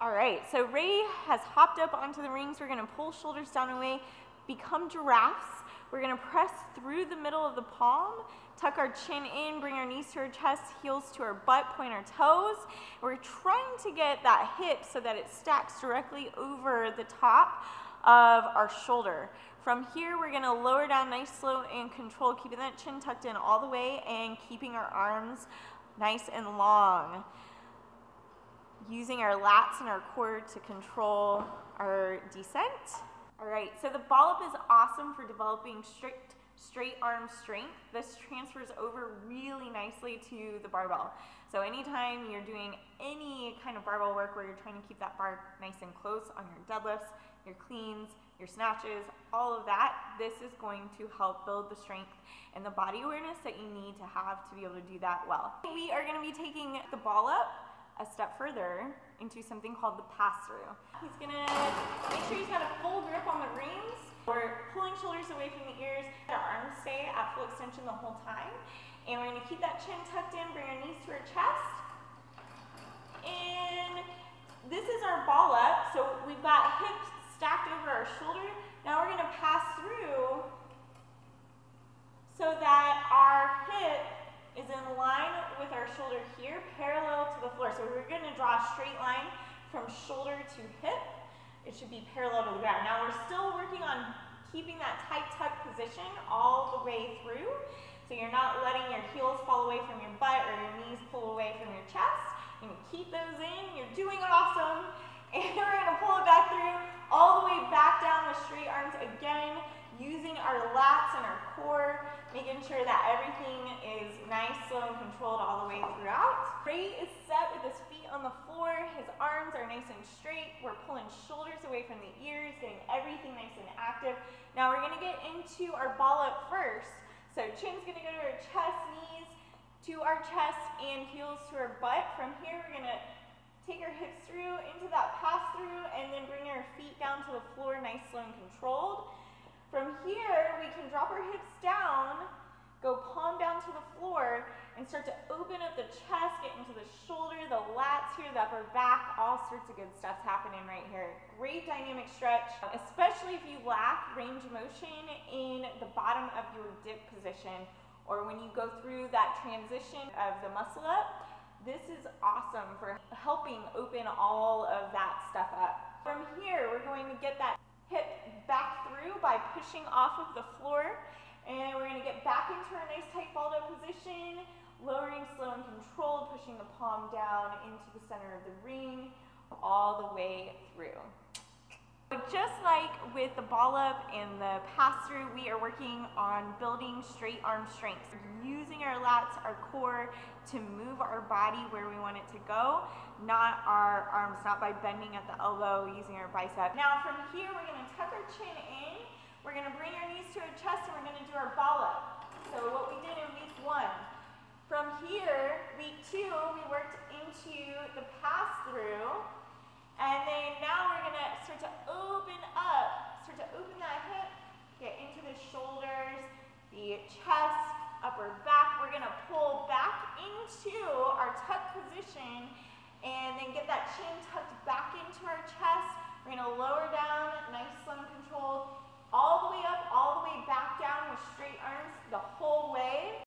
All right, so Ray has hopped up onto the rings. We're gonna pull shoulders down and away, become giraffes. We're gonna press through the middle of the palm, tuck our chin in, bring our knees to our chest, heels to our butt, point our toes. We're trying to get that hip so that it stacks directly over the top of our shoulder. From here, we're gonna lower down nice, slow, and controlled, keeping that chin tucked in all the way and keeping our arms nice and long. Using our lats and our core to control our descent. All right, so the ball up is awesome for developing straight arm strength. This transfers over really nicely to the barbell. So anytime you're doing any kind of barbell work where you're trying to keep that bar nice and close on your deadlifts, your cleans, your snatches, all of that, this is going to help build the strength and the body awareness that you need to have to be able to do that well. We are gonna be taking the ball up a step further into something called the pass-through. He's gonna make sure he's got a full grip on the rings. We're pulling shoulders away from the ears. Our arms stay at full extension the whole time. And we're gonna keep that chin tucked in, bring our knees to our chest. And this is our ball up. So we've got hips stacked over our shoulder. Now we're gonna pass through so that our hip is in line with our shoulder here, parallel to the floor. So we're gonna draw a straight line from shoulder to hip. It should be parallel to the ground. Now we're still working on keeping that tight tuck position all the way through. So you're not letting your heels fall away from your butt or your knees pull away from your chest. You're gonna keep those in, you're doing awesome. And we're gonna pull it back through, all the way back down with straight arms again, using our lats and our core, making sure that everything is nice, slow, and controlled all the way throughout. Ray is set with his feet on the floor. His arms are nice and straight. We're pulling shoulders away from the ears, getting everything nice and active. Now we're gonna get into our ball up first. So chin's gonna go to our chest, knees to our chest, and heels to our butt. From here, we're gonna take our hips through into that pass through and then bring our feet down to the floor, nice, slow, and controlled. From here, we can drop our hips down, go palm down to the floor, and start to open up the chest, get into the shoulder, the lats here, the upper back, all sorts of good stuff's happening right here. Great dynamic stretch, especially if you lack range of motion in the bottom of your dip position, or when you go through that transition of the muscle up. This is awesome for helping open all of that stuff up. From here, we're going to get that hip back through by pushing off of the floor, and we're going to get back into our nice tight balled up position, lowering, slow, and controlled, pushing the palm down into the center of the ring all the way through. Just like with the ball up and the pass through, we are working on building straight arm strength, using our lats, our core to move our body where we want it to go, not our arms, not by bending at the elbow, using our bicep. Now from here, we're gonna tuck our chin in, we're gonna bring our knees to our chest, and we're gonna do our ball up. So what we did in week 1. From here, week 2, we worked into the pass through. And then now we're gonna start to open up, start to open that hip, get into the shoulders, the chest, upper back. We're gonna pull back into our tuck position and then get that chin tucked back into our chest. We're gonna lower down, nice, slow, and controlled, all the way up, all the way back down with straight arms the whole way.